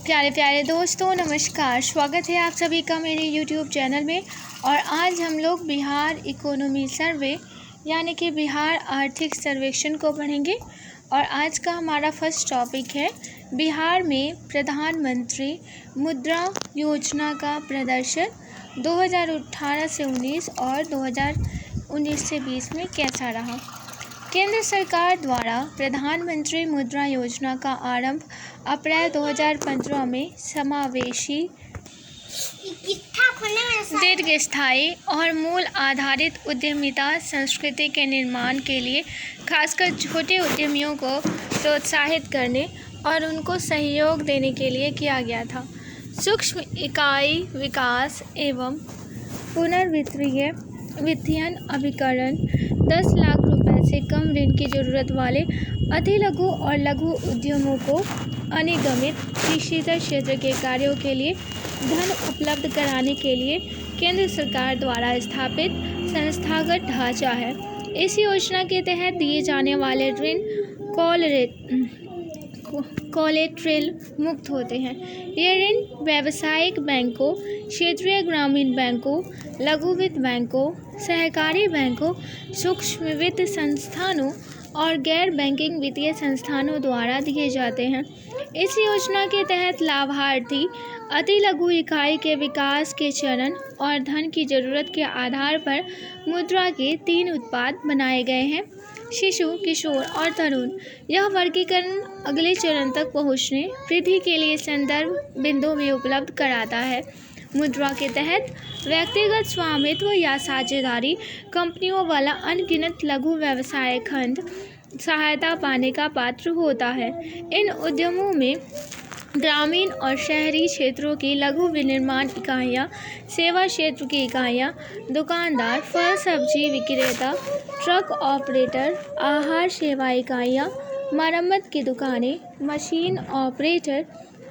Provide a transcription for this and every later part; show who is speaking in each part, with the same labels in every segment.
Speaker 1: प्यारे प्यारे दोस्तों, नमस्कार। स्वागत है आप सभी का मेरे YouTube चैनल में। और आज हम लोग बिहार इकोनॉमी सर्वे यानी कि बिहार आर्थिक सर्वेक्षण को पढ़ेंगे। और आज का हमारा फर्स्ट टॉपिक है बिहार में प्रधानमंत्री मुद्रा योजना का प्रदर्शन 2018 से 19 और 2019 से 20 में कैसा रहा। केंद्र सरकार द्वारा प्रधानमंत्री मुद्रा योजना का आरंभ अप्रैल 2015 में समावेशी, दीर्घस्थायी और मूल आधारित उद्यमिता संस्कृति के निर्माण के लिए खासकर छोटे उद्यमियों को प्रोत्साहित करने और उनको सहयोग देने के लिए किया गया था। सूक्ष्म इकाई विकास एवं पुनर्वित्तीयन अभिकरण 10 लाख रुपए से कम ऋण की जरूरत वाले अति लघु और लघु उद्यमों को अनिगमित कृषि क्षेत्र के कार्यों के लिए धन उपलब्ध कराने के लिए केंद्र सरकार द्वारा स्थापित संस्थागत ढांचा है। इस योजना के तहत दिए जाने वाले ऋण कोलेटरल मुक्त होते हैं। ये ऋण व्यावसायिक बैंकों, क्षेत्रीय ग्रामीण बैंकों, लघु वित्त बैंकों, सहकारी बैंकों, सूक्ष्म वित्त संस्थानों और गैर बैंकिंग वित्तीय संस्थानों द्वारा दिए जाते हैं। इस योजना के तहत लाभार्थी अति लघु इकाई के विकास के चरण और धन की जरूरत के आधार पर मुद्रा के 3 उत्पाद बनाए गए हैं: शिशु, किशोर और तरुण। यह वर्गीकरण अगले चरण तक पहुंचने वृद्धि के लिए संदर्भ बिंदु भी उपलब्ध कराता है। मुद्रा के तहत व्यक्तिगत स्वामित्व या साझेदारी कंपनियों वाला अनगिनत लघु व्यवसाय खंड सहायता पाने का पात्र होता है। इन उद्यमों में ग्रामीण और शहरी क्षेत्रों की लघु विनिर्माण इकाइयाँ, सेवा क्षेत्र की इकाइयाँ, दुकानदार, फल सब्जी विक्रेता, ट्रक ऑपरेटर, आहार सेवा इकाइयाँ, मरम्मत की दुकानें, मशीन ऑपरेटर,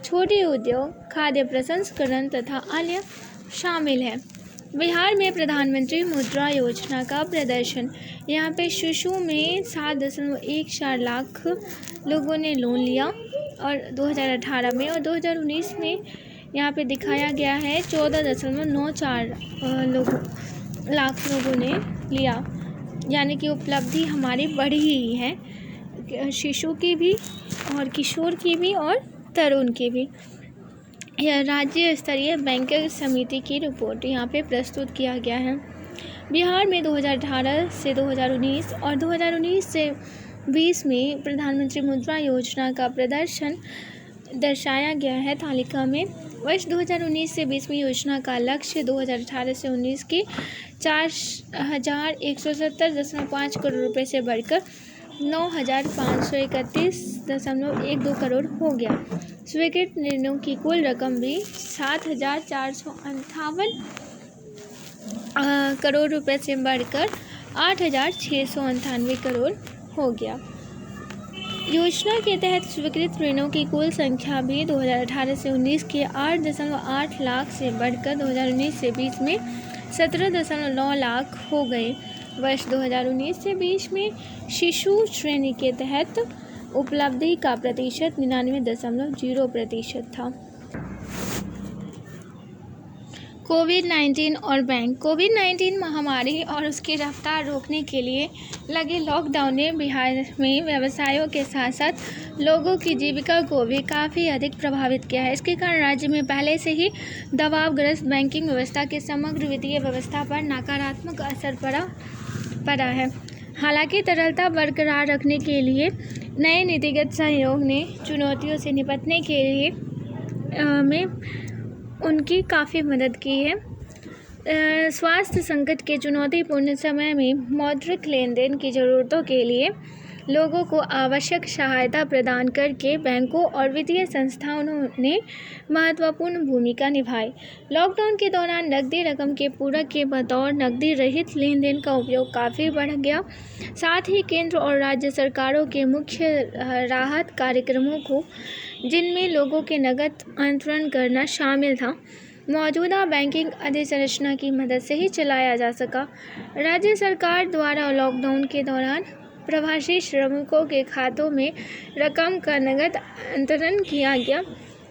Speaker 1: छोटे उद्योग, खाद्य प्रसंस्करण तथा अन्य शामिल हैं। बिहार में प्रधानमंत्री मुद्रा योजना का प्रदर्शन, यहाँ पे शिशु में 7.14 लाख लोगों ने लोन लिया और 2018 में, और 2019 में यहाँ पे दिखाया गया है 14.94 लाख लोगों ने लिया। यानी कि उपलब्धि हमारी बढ़ी ही है, शिशु की भी और किशोर की भी और तरुण की भी। यह राज्य स्तरीय बैंकर समिति की रिपोर्ट यहाँ पे प्रस्तुत किया गया है। बिहार में 2018 से 2019 और 2019 से 20 में प्रधानमंत्री मुद्रा योजना का प्रदर्शन दर्शाया गया है तालिका में। वर्ष 2019 से 20 में योजना का लक्ष्य 2018 से 19 की 4170.5 करोड़ रुपए से बढ़कर 9531.12 करोड़ हो गया। स्वीकृत निर्णयों की कुल रकम भी 7458 करोड़ रुपए से बढ़कर 8698 करोड़ हो गया। योजना के तहत स्वीकृत ऋणों की कुल संख्या भी 2018 से 19 के 8.8 लाख से बढ़कर 2019 से 20 में 17.9 लाख हो गए। वर्ष 2019 से 20 में शिशु श्रेणी के तहत उपलब्धि का प्रतिशत 99.0% था। कोविड-19 और बैंक। कोविड-19 महामारी और उसकी रफ्तार रोकने के लिए लगे लॉकडाउन ने बिहार में व्यवसायों के साथ साथ लोगों की जीविका को भी काफ़ी अधिक प्रभावित किया है। इसके कारण राज्य में पहले से ही दबावग्रस्त बैंकिंग व्यवस्था के समग्र वित्तीय व्यवस्था पर नकारात्मक असर पड़ा है। हालांकि तरलता बरकरार रखने के लिए नए नीतिगत सहयोग ने चुनौतियों से निपटने के लिए में उनकी काफ़ी मदद की है। स्वास्थ्य संकट के चुनौतीपूर्ण समय में मौद्रिक लेन देन की ज़रूरतों के लिए लोगों को आवश्यक सहायता प्रदान करके बैंकों और वित्तीय संस्थानों ने महत्वपूर्ण भूमिका निभाई। लॉकडाउन के दौरान नकदी रकम के पूरक के बतौर नकदी रहित लेन देन का उपयोग काफ़ी बढ़ गया। साथ ही केंद्र और राज्य सरकारों के मुख्य राहत कार्यक्रमों को, जिनमें लोगों के नकद अंतरण करना शामिल था, मौजूदा बैंकिंग अधिसंरचना की मदद से ही चलाया जा सका। राज्य सरकार द्वारा लॉकडाउन के दौरान प्रवासी श्रमिकों के खातों में रकम का नकद अंतरण किया गया।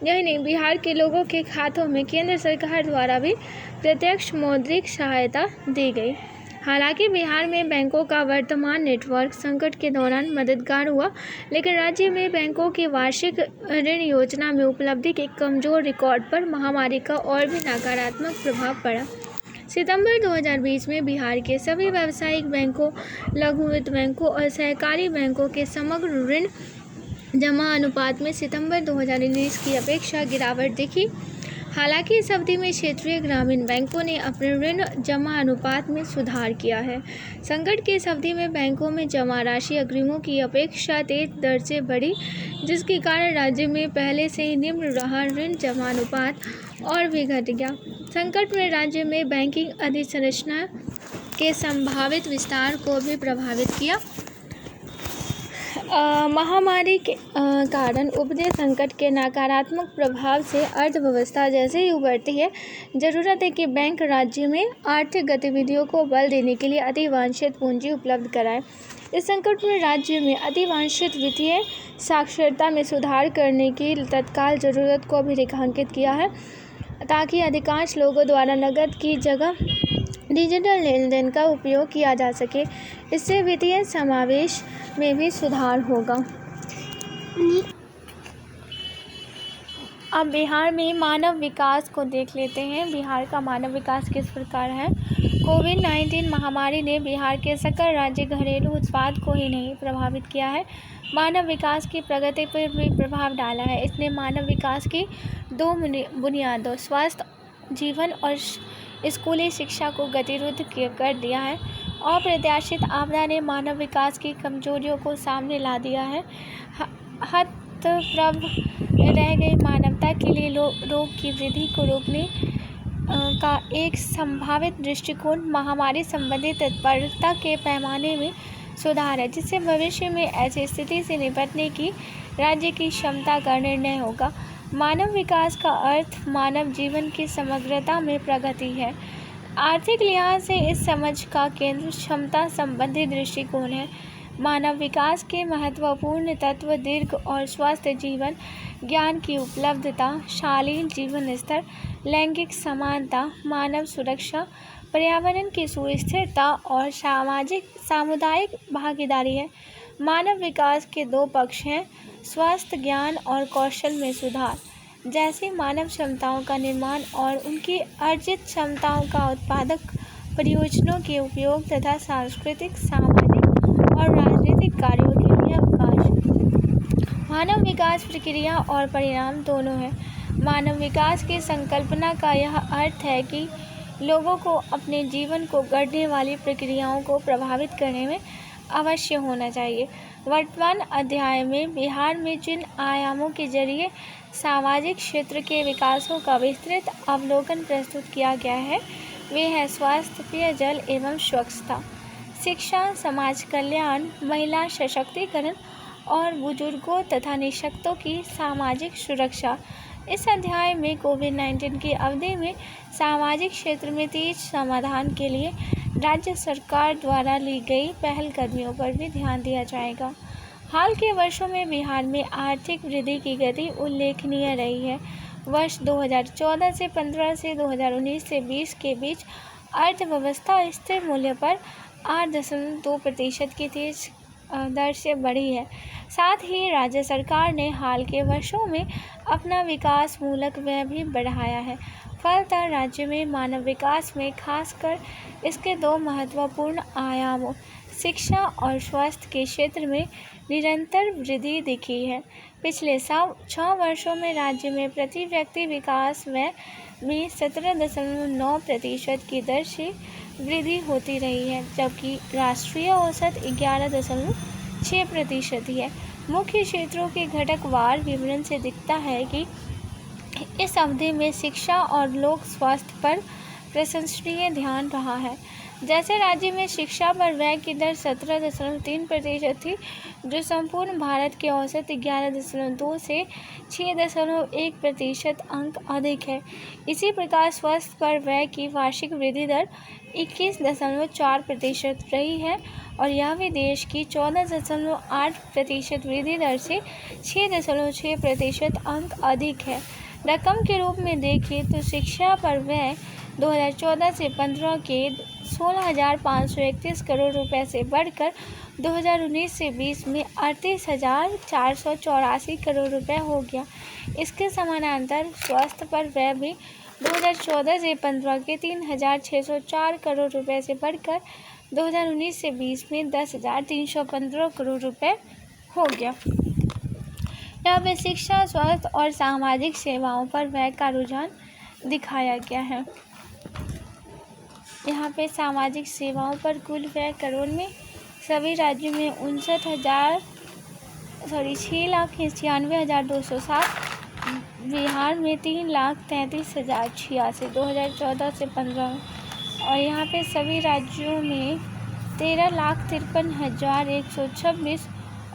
Speaker 1: यही नहीं, बिहार के लोगों के खातों में केंद्र सरकार द्वारा भी प्रत्यक्ष मौद्रिक सहायता दी गई। हालांकि बिहार में बैंकों का वर्तमान नेटवर्क संकट के दौरान मददगार हुआ, लेकिन राज्य में बैंकों की वार्षिक ऋण योजना में उपलब्धि के कमजोर रिकॉर्ड पर महामारी का और भी नकारात्मक प्रभाव पड़ा। सितंबर 2020 में बिहार के सभी व्यावसायिक बैंकों, लघु वित्त बैंकों और सहकारी बैंकों के समग्र ऋण जमा अनुपात में सितंबर 2019 की अपेक्षा गिरावट दिखी। हालांकि इस अवधि में क्षेत्रीय ग्रामीण बैंकों ने अपने ऋण जमा अनुपात में सुधार किया है। संकट की इस अवधि में बैंकों में जमा राशि अग्रिमों की अपेक्षा तेज दर से बढ़ी, जिसके कारण राज्य में पहले से ही निम्न रहा ऋण जमा अनुपात और भी घट गया। संकट में राज्य में बैंकिंग अधोसंरचना के संभावित विस्तार को भी प्रभावित किया। महामारी के कारण उपजे संकट के नकारात्मक प्रभाव से अर्थव्यवस्था जैसे ही उभरती है, जरूरत है कि बैंक राज्य में आर्थिक गतिविधियों को बल देने के लिए अतिवांछित पूंजी उपलब्ध कराए। इस संकट में राज्य में अतिवांछित वित्तीय साक्षरता में सुधार करने की तत्काल जरूरत को भी रेखांकित किया है, ताकि अधिकांश लोगों द्वारा नकद की जगह डिजिटल लेन देन का उपयोग किया जा सके। इससे वित्तीय समावेश में भी सुधार होगा। अब बिहार में मानव विकास को देख लेते हैं। बिहार का मानव विकास किस प्रकार है। कोविड-19 महामारी ने बिहार के सकल राज्य घरेलू उत्पाद को ही नहीं प्रभावित किया है, मानव विकास की प्रगति पर भी प्रभाव डाला है। इसने मानव विकास की दो बुनियादों, स्वास्थ्य जीवन और स्कूली शिक्षा को गतिरोध कर दिया है। अप्रत्याशित आपदा ने मानव विकास की कमजोरियों को सामने ला दिया है। हतप्रभ रह गई मानवता के लिए रोग की वृद्धि को रोकने का एक संभावित दृष्टिकोण महामारी संबंधी तत्परता के पैमाने में सुधार है, जिससे भविष्य में ऐसी स्थिति से निपटने की राज्य की क्षमता का निर्णय होगा। मानव विकास का अर्थ मानव जीवन की समग्रता में प्रगति है। आर्थिक लिहाज से इस समझ का केंद्र क्षमता संबंधी दृष्टिकोण है। मानव विकास के महत्वपूर्ण तत्व दीर्घ और स्वस्थ जीवन, ज्ञान की उपलब्धता, शालीन जीवन स्तर, लैंगिक समानता, मानव सुरक्षा, पर्यावरण की सुस्थिरता और सामुदायिक भागीदारी है। मानव विकास के दो पक्ष हैं, स्वास्थ्य, ज्ञान और कौशल में सुधार, जैसे मानव क्षमताओं का निर्माण और उनकी अर्जित क्षमताओं का उत्पादक प्रयोजनों के उपयोग तथा सांस्कृतिक, सामाजिक और राजनीतिक कार्यों के लिए अवकाश। मानव विकास प्रक्रिया और परिणाम दोनों है। मानव विकास की संकल्पना का यह अर्थ है कि लोगों को अपने जीवन को गढ़ने वाली प्रक्रियाओं को प्रभावित करने में अवश्य होना चाहिए। वर्तमान अध्याय में बिहार में जिन आयामों के जरिए सामाजिक क्षेत्र के विकासों का विस्तृत अवलोकन प्रस्तुत किया गया है, वे हैं स्वास्थ्य, पेयजल एवं स्वच्छता, शिक्षा, समाज कल्याण, महिला सशक्तिकरण और बुजुर्गों तथा निःशक्तों की सामाजिक सुरक्षा। इस अध्याय में कोविड-19 की अवधि में सामाजिक क्षेत्र में तेज समाधान के लिए राज्य सरकार द्वारा ली गई पहलकदमियों पर भी ध्यान दिया जाएगा। हाल के वर्षों में बिहार में आर्थिक वृद्धि की गति उल्लेखनीय रही है। वर्ष 2014 से 15 से 2019 से 20 के बीच अर्थव्यवस्था स्थिर मूल्य पर 8.2% की तेज दर से बढ़ी है। साथ ही राज्य सरकार ने हाल के वर्षों में अपना विकास मूलक व्यय भी बढ़ाया है। फलतः राज्य में मानव विकास में खासकर इसके दो महत्वपूर्ण आयामों, शिक्षा और स्वास्थ्य के क्षेत्र में निरंतर वृद्धि दिखी है। पिछले 6 वर्षों में राज्य में प्रति व्यक्ति विकास व्यय में 17.9% की दर से वृद्धि होती रही है, जबकि राष्ट्रीय औसत 11.6% ही है। मुख्य क्षेत्रों के घटकवार विवरण से दिखता है कि इस अवधि में शिक्षा और लोक स्वास्थ्य पर प्रशंसनीय ध्यान रहा है। जैसे राज्य में शिक्षा पर व्यय की दर 17.3% थी, जो संपूर्ण भारत के औसत 11.2 से 6.1% अंक अधिक है। इसी प्रकार स्वास्थ्य पर व्यय की वार्षिक वृद्धि दर 21.4% रही है और यह भी देश की 14.8% वृद्धि दर से 6.6% अंक अधिक है। रकम के रूप में देखें तो शिक्षा पर व्यय 2014 से 15 के 16,531 करोड़ रुपए से बढ़कर 2019 से 20 में 38,484 करोड़ रुपए हो गया। इसके समानांतर स्वास्थ्य पर व्यय भी 2014 से 15 के 3,604 करोड़ रुपए से बढ़कर 2019 से 20 में 10,315 करोड़ रुपए हो गया। यहाँ पे शिक्षा, स्वास्थ्य और सामाजिक सेवाओं पर व्यय का रुझान दिखाया गया है। यहाँ पे सामाजिक सेवाओं पर कुल व्यय करोड़ में सभी राज्यों में 6,96,207, बिहार में 3,33,086 2014 से 15 में, और यहाँ पे सभी राज्यों में 13,53,126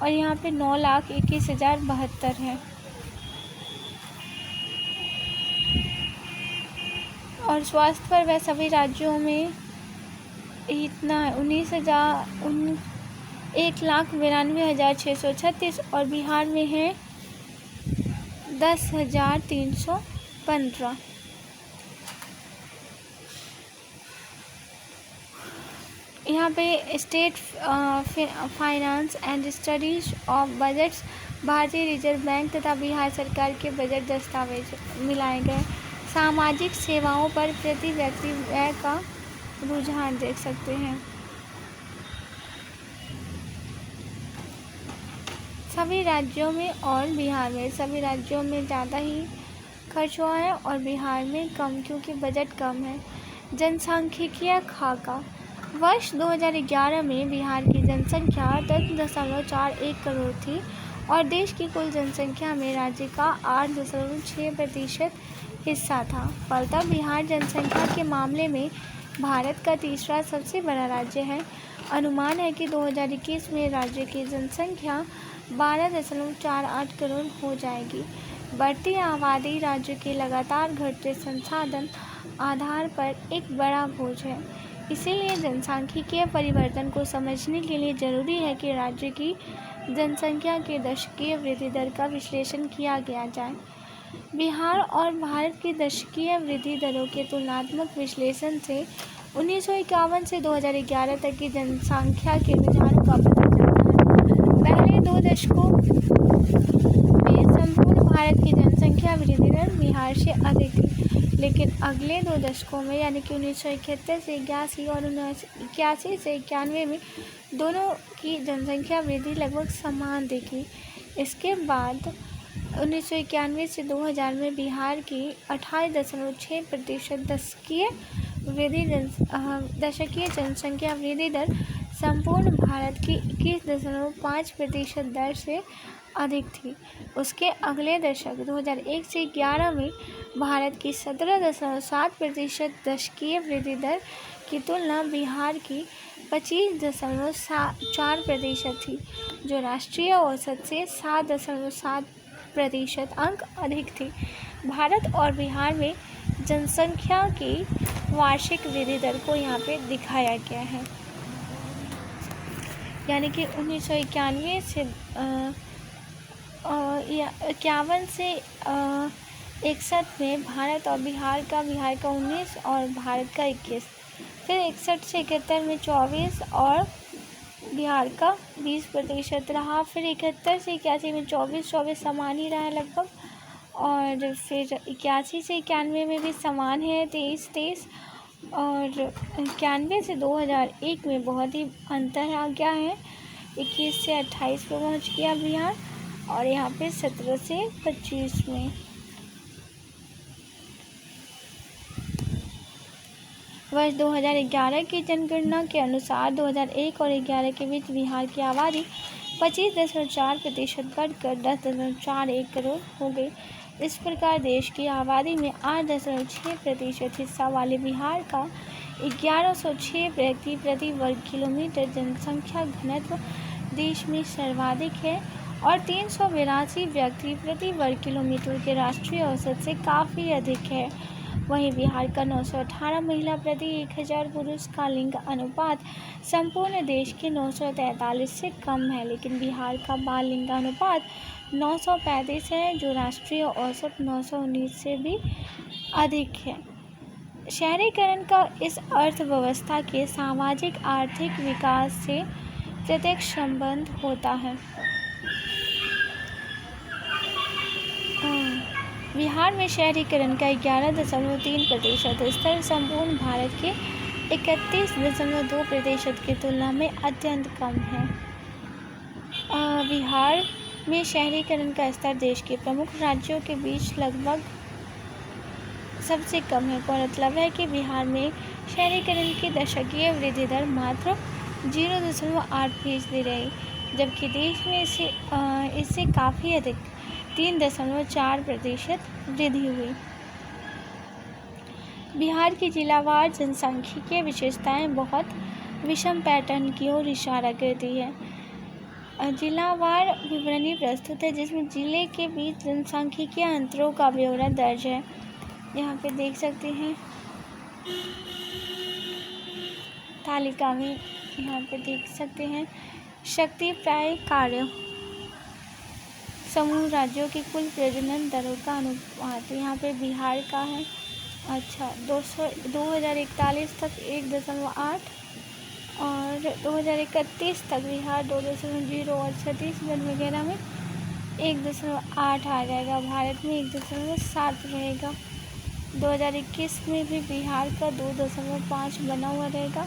Speaker 1: और यहाँ पे 9,21,072 है। और स्वास्थ्य पर वह सभी राज्यों में इतना है 1,92,636 और बिहार में है 10,315। यहाँ पे state finance and studies of budgets, भारतीय रिजर्व बैंक तथा बिहार सरकार के बजट दस्तावेज मिलाए गए। सामाजिक सेवाओं पर प्रति व्यक्ति व्यय का रुझान देख सकते हैं। सभी राज्यों में और बिहार में, सभी राज्यों में ज़्यादा ही खर्च हुआ है और बिहार में कम, क्योंकि बजट कम है। जनसांख्यिकीय खाका, वर्ष 2011 में बिहार की जनसंख्या 10.41 करोड़ थी और देश की कुल जनसंख्या में राज्य का 8.6% हिस्सा था। फलतः बिहार जनसंख्या के मामले में भारत का तीसरा सबसे बड़ा राज्य है। अनुमान है कि 2021 में राज्य की जनसंख्या 12.48 करोड़ हो जाएगी। बढ़ती आबादी राज्य के लगातार घटते संसाधन आधार पर एक बड़ा बोझ है। इसीलिए जनसांख्यिकीय परिवर्तन को समझने के लिए जरूरी है कि राज्य की जनसंख्या के दशकीय वृद्धि दर का विश्लेषण किया गया जाए। बिहार और भारत की दशकीय वृद्धि दरों के तुलनात्मक विश्लेषण से 1951 से 2011 तक की जनसंख्या के रुझानों का पता चलता है। पहले 2 दशकों में संपूर्ण भारत की जनसंख्या वृद्धि दर बिहार से अधिक थी, लेकिन अगले 2 दशकों में यानी कि 1971 से 81 और 1981 से 91 में दोनों की जनसंख्या वृद्धि लगभग समान दिखी। इसके बाद 1991 से 2000 में बिहार की 28.6% दशकीय जनसंख्या वृद्धि दर संपूर्ण भारत की 21.5% दर से अधिक थी। उसके अगले दशक 2001 से 11 में भारत की 17.7% दशकीय वृद्धि दर की तुलना बिहार की 25.4% थी, जो राष्ट्रीय औसत से 7.7% अंक अधिक थी। भारत और बिहार में जनसंख्या की वार्षिक वृद्धि दर को यहाँ पे दिखाया गया है, यानी कि 1991 से 51 से 61 में भारत और बिहार का 19 और भारत का 21, फिर 61 से 71 में 24 और बिहार का 20% रहा, फिर 71 से 81 में 24 समान ही रहा लगभग, और फिर 81 से 91 में भी समान है 23, और 91 से 2001 में बहुत ही अंतर आ गया है। 21 से 28 पे पहुँच गया बिहार और यहाँ पे 17 से 25 में। वर्ष 2011 की जनगणना के अनुसार 2001 और 2011 के बीच बिहार की आबादी 25.4% बढ़कर 10.41 करोड़ हो गई। इस प्रकार देश की आबादी में 8.6% हिस्सा वाले बिहार का 1106 व्यक्ति प्रति वर्ग किलोमीटर जनसंख्या घनत्व देश में सर्वाधिक है और 382 व्यक्ति प्रति वर्ग किलोमीटर के राष्ट्रीय औसत से काफ़ी अधिक है। वहीं बिहार का 918 महिला प्रति 1000 पुरुष का लिंग अनुपात संपूर्ण देश के 943 से कम है, लेकिन बिहार का बाल लिंगानुपात 935 है, जो राष्ट्रीय औसत 919 से भी अधिक है। शहरीकरण का इस अर्थव्यवस्था के सामाजिक आर्थिक विकास से प्रत्यक्ष संबंध होता है। बिहार में शहरीकरण का 11.3% स्तर संपूर्ण भारत के 31.2% की तुलना में अत्यंत कम है। बिहार में शहरीकरण का स्तर देश के प्रमुख राज्यों के बीच लगभग सबसे कम है। गौरतलब है कि बिहार में शहरीकरण की दशकीय वृद्धि दर मात्र 0.8% रही, जबकि देश में इससे काफ़ी अधिक 3.4% वृद्धि हुई। बिहार की जिलावार जनसांख्यिकीय विशेषताएं बहुत विषम पैटर्न की ओर इशारा करती है। जिलावार विवरणी प्रस्तुत है, जिसमें जिले के बीच जनसांख्यिकीय अंतरों का ब्यौरा दर्ज है। यहाँ पे देख सकते हैं तालिका में, यहाँ पे देख सकते हैं शक्ति प्राय कार्य समूह राज्यों की कुल प्रजनन दरों का अनुपात। यहाँ पे बिहार का है 2041 तक 1.8 और 2031 तक बिहार 2.0 और छत्तीसगढ़ वगैरह में 1.8 आ जाएगा। भारत में 1.7 रहेगा। 2021 में भी बिहार का 2.5 बना हुआ रहेगा,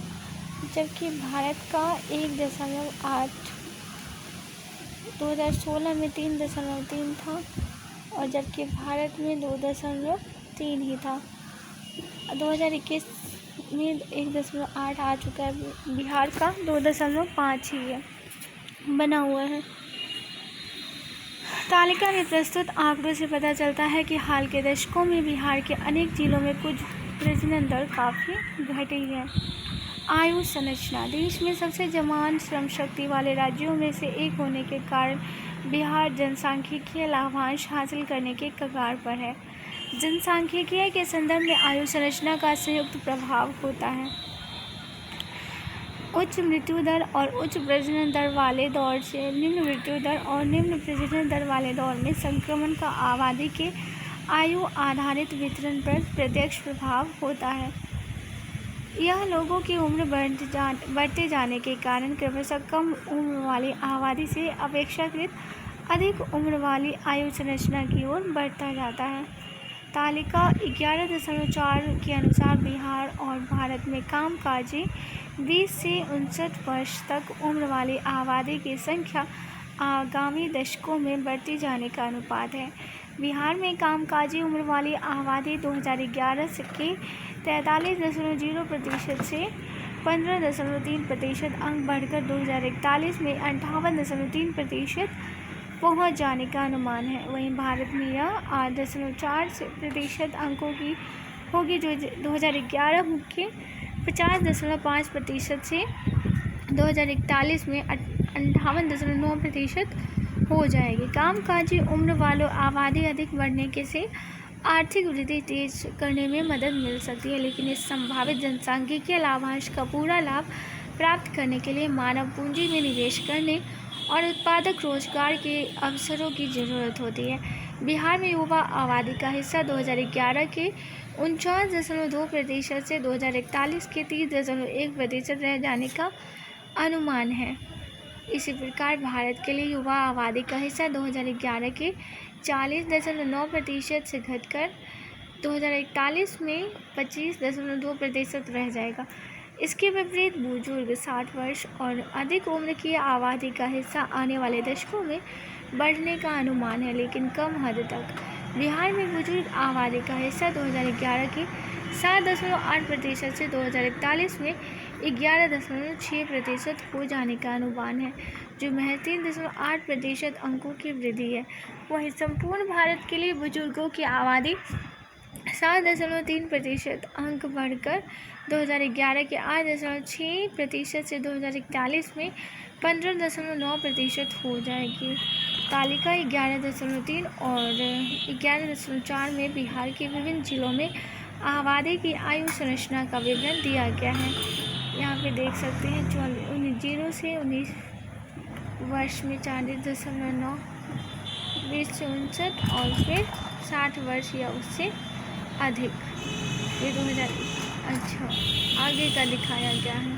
Speaker 1: जबकि भारत का 1.8, 2016 में 3.3 था और जबकि भारत में 2.3 ही था। 2021 में 1.8 आ चुका है, बिहार का 2.5 ही है, बना हुआ है। तालिका में प्रस्तुत आंकड़ों से पता चलता है कि हाल के दशकों में बिहार के अनेक जिलों में कुछ प्रजनन दर काफ़ी घटी है। आयु संरचना। देश में सबसे जवान श्रम शक्ति वाले राज्यों में से एक होने के कारण बिहार जनसांख्यिकीय लाभांश हासिल करने के कगार पर है। जनसांख्यिकीय के संदर्भ में आयु संरचना का संयुक्त प्रभाव होता है। उच्च मृत्यु दर और उच्च प्रजनन दर वाले दौर से निम्न मृत्यु दर और निम्न प्रजनन दर वाले दौर में संक्रमण का आबादी के आयु आधारित वितरण पर प्रत्यक्ष प्रभाव होता है। यह लोगों की उम्र बढ़ते जाने के कारण क्रमशः कम उम्र वाली आबादी से अपेक्षाकृत अधिक उम्र वाली आयु संरचना की ओर बढ़ता जाता है। तालिका 11.4 के अनुसार बिहार और भारत में कामकाजी 20 से 59 वर्ष तक उम्र वाली आबादी की संख्या आगामी दशकों में बढ़ती जाने का अनुपात है। बिहार में कामकाजी उम्र वाली आबादी 2011 के 43.0% से 15.3% अंक बढ़कर 2041 में 58.3% पहुँच जाने का अनुमान है। वहीं भारत में यह 8.4% अंकों की होगी, जो 2011 के 50.5% से 2041 में 58.9% हो जाएगी। कामकाजी उम्र वालों आबादी अधिक बढ़ने के से आर्थिक वृद्धि तेज करने में मदद मिल सकती है, लेकिन इस संभावित जनसांख्यिकीय लाभांश का पूरा लाभ प्राप्त करने के लिए मानव पूंजी में निवेश करने और उत्पादक रोजगार के अवसरों की ज़रूरत होती है। बिहार में युवा आबादी का हिस्सा 2011 के 49.2% से 2041 के 30.1% रह जाने का अनुमान है। इसी प्रकार भारत के लिए युवा आबादी का हिस्सा 2011 के 40.9% से घटकर 2041 में 25.2% रह जाएगा। इसके विपरीत बुजुर्ग 60 वर्ष और अधिक उम्र की आबादी का हिस्सा आने वाले दशकों में बढ़ने का अनुमान है, लेकिन कम हद तक। बिहार में बुजुर्ग आबादी का हिस्सा 2011 के 7.8% से 2041 में 11.6% हो जाने का अनुमान है, जो महज 3.8% अंकों की वृद्धि है। वहीं संपूर्ण भारत के लिए बुजुर्गों की आबादी 7.3% अंक बढ़कर 2011 के 8.6% से 2041 में 15.9% हो जाएगी। तालिका 11.3 और 11.4 में बिहार के विभिन्न जिलों में आबादी की आयु संरचना का विवरण दिया गया है। यहाँ पे देख सकते हैं 0 से 19 वर्ष में 40.9, 20 से 59 और फिर 60 वर्ष या उससे अधिक। ये 2000 अच्छा आगे का दिखाया गया है।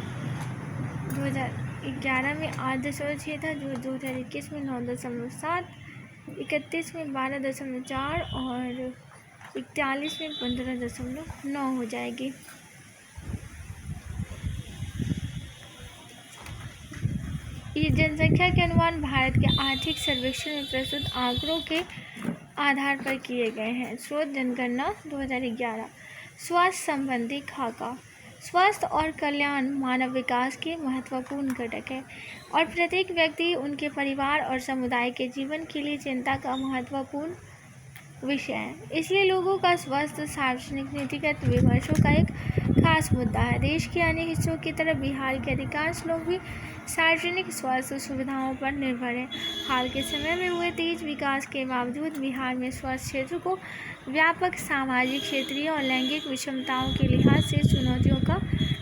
Speaker 1: 2011 में 8.6 था, जो 2021 में 9.7, 31 में 12.4 और 41 में 15.9 हो जाएगी। ये जनसंख्या के अनुमान भारत के आर्थिक सर्वेक्षण में प्रस्तुत आंकड़ों के आधार पर किए गए हैं। स्रोत जनगणना 2011। स्वास्थ्य संबंधी खाका। स्वास्थ्य और कल्याण मानव विकास के महत्वपूर्ण घटक है और प्रत्येक व्यक्ति, उनके परिवार और समुदाय के जीवन के लिए चिंता का महत्वपूर्ण विषय है। इसलिए लोगों का स्वास्थ्य सार्वजनिक नीतिगत विमर्शों का एक खास मुद्दा है। देश के अन्य हिस्सों की तरह बिहार के अधिकांश लोग भी सार्वजनिक स्वास्थ्य सुविधाओं पर निर्भर हैं। हाल के समय में हुए तेज विकास के बावजूद बिहार में स्वास्थ्य क्षेत्र को व्यापक सामाजिक, क्षेत्रीय और लैंगिक विषमताओं के लिहाज से चुनौतियों का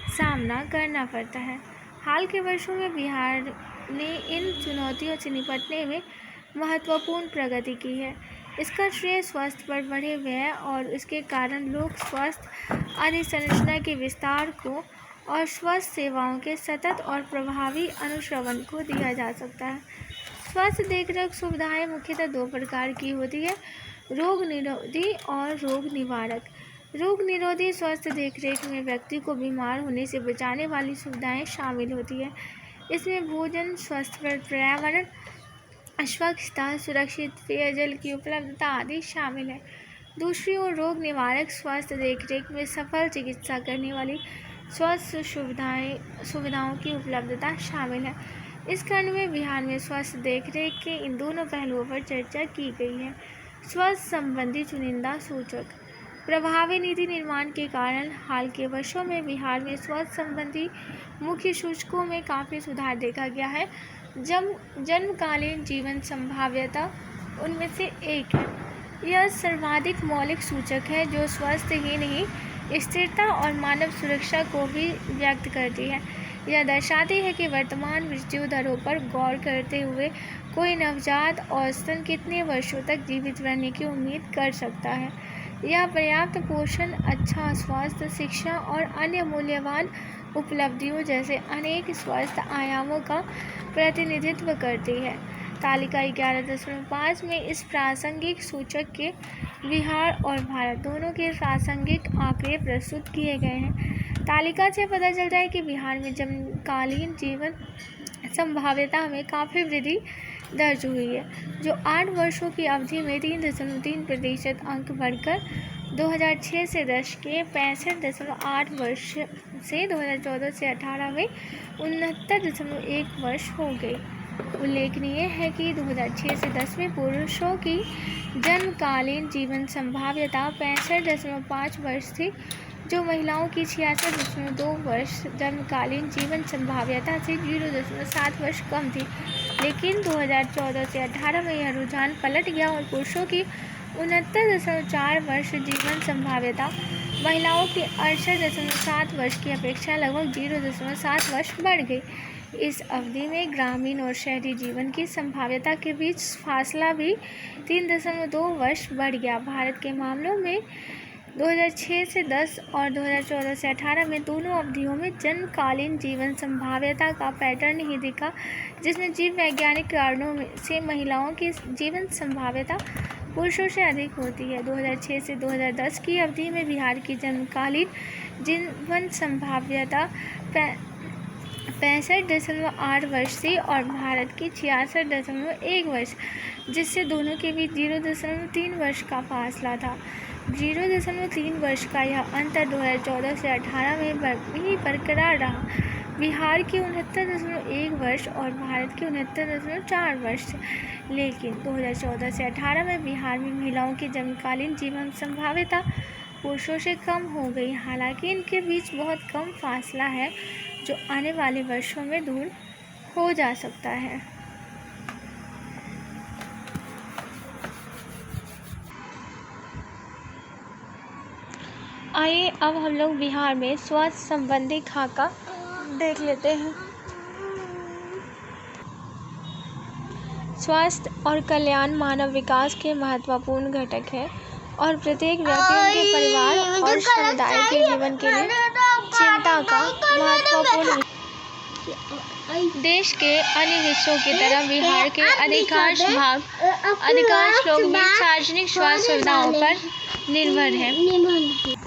Speaker 1: सामना करना पड़ता है। हाल के वर्षों में बिहार ने इन चुनौतियों से निपटने में महत्वपूर्ण प्रगति की है। इसका श्रेय स्वास्थ्य पर बढ़े व्यय और इसके कारण लोक स्वास्थ्य अधोसंरचना के विस्तार को और स्वास्थ्य सेवाओं के सतत और प्रभावी अनुश्रवण को दिया जा सकता है। स्वास्थ्य देखरेख सुविधाएं मुख्यतः दो प्रकार की होती है, रोग निरोधी और रोग निवारक। रोग निरोधी स्वास्थ्य देखरेख में व्यक्ति को बीमार होने से बचाने वाली सुविधाएं शामिल होती है। इसमें भोजन, स्वस्थ पर्यावरण, स्वच्छता, सुरक्षित पेयजल की उपलब्धता आदि शामिल है। दूसरी ओर रोग निवारक स्वास्थ्य देखरेख में सफल चिकित्सा करने वाली स्वास्थ्य सुविधाओं की उपलब्धता शामिल है। इस खंड में बिहार में स्वास्थ्य देखरेख के इन दोनों पहलुओं पर चर्चा की गई है। स्वास्थ्य संबंधी चुनिंदा सूचक। प्रभावी नीति निर्माण के कारण हाल के वर्षों में बिहार में स्वास्थ्य संबंधी मुख्य सूचकों में काफ़ी सुधार देखा गया है। जन्मकालीन जीवन संभाव्यता उनमें से एक है। यह सर्वाधिक मौलिक सूचक है जो स्वास्थ्य ही नहीं, स्थिरता और मानव सुरक्षा को भी व्यक्त करती है। यह दर्शाती है कि वर्तमान मृत्यु दरों पर गौर करते हुए कोई नवजात औसतन कितने वर्षों तक जीवित रहने की उम्मीद कर सकता है। यह पर्याप्त पोषण, अच्छा स्वास्थ्य, शिक्षा और अन्य मूल्यवान उपलब्धियों जैसे अनेक स्वास्थ्य आयामों का प्रतिनिधित्व करती है। तालिका 11.5 में इस प्रासंगिक सूचक के बिहार और भारत दोनों के प्रासंगिक आंकड़े प्रस्तुत किए गए हैं। तालिका से पता चलता है कि बिहार में जन्मकालीन जीवन संभाव्यता में काफ़ी वृद्धि दर्ज हुई है, जो 8 वर्षों की अवधि में 3.3% अंक बढ़कर 2006 से 10 के 65.8 वर्ष से 2014 से 18 में 69.1 वर्ष हो गई। उल्लेखनीय है कि 2006 से 10 में पुरुषों की जन्मकालीन जीवन संभाव्यता 65.5 वर्ष थी, जो महिलाओं की 66.2 वर्ष जन्मकालीन जीवन संभाव्यता से 0.7 वर्ष कम थी। लेकिन 2014 से 18 में यह रुझान पलट गया और पुरुषों की 69.4 वर्ष जीवन संभाव्यता महिलाओं की 68.7 वर्ष की अपेक्षा लगभग 0.7 वर्ष बढ़ गई। इस अवधि में ग्रामीण और शहरी जीवन की संभाव्यता के बीच फासला भी 3.2 वर्ष बढ़ गया। भारत के मामलों में 2006 से 10 और 2014 से 18 में दोनों अवधियों में जन्मकालीन जीवन संभाव्यता का पैटर्न ही दिखा, जिसमें जीव वैज्ञानिक कारणों से महिलाओं की जीवन संभाव्यता पुरुषों से अधिक होती है। 2006 से 2010 की अवधि में बिहार की जन्मकालीन जीवन संभाव्यता 65.8 वर्ष थी और भारत की 66.1 वर्ष, जिससे दोनों के बीच 0.3 वर्ष का फासला था। 0.3 वर्ष का यह अंतर 2014 से 18 में भी बरकरार रहा। बिहार की 69.1 वर्ष और भारत की 69.4 वर्ष, लेकिन 2014 से 18 में बिहार में महिलाओं की जन्मकालीन जीवन संभाव्यता पुरुषों से कम हो गई। हालांकि इनके बीच बहुत कम फासला है, जो आने वाले वर्षों में दूर हो जा सकता है। आइए अब हम लोग बिहार में स्वास्थ्य संबंधी खाका देख लेते हैं। स्वास्थ्य और कल्याण मानव विकास के महत्वपूर्ण घटक है और प्रत्येक व्यक्ति, उनके परिवार और समुदाय के जीवन के लिए चिंता का महत्वपूर्ण। देश के अन्य हिस्सों की तरह बिहार के अधिकांश लोग भी सार्वजनिक स्वास्थ्य सुविधाओं पर निर्भर हैं।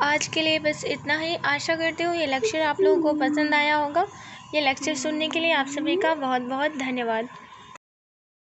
Speaker 1: आज के लिए बस इतना ही। आशा करती हूँ ये लेक्चर आप लोगों को पसंद आया होगा। ये लेक्चर सुनने के लिए आप सभी का बहुत बहुत धन्यवाद।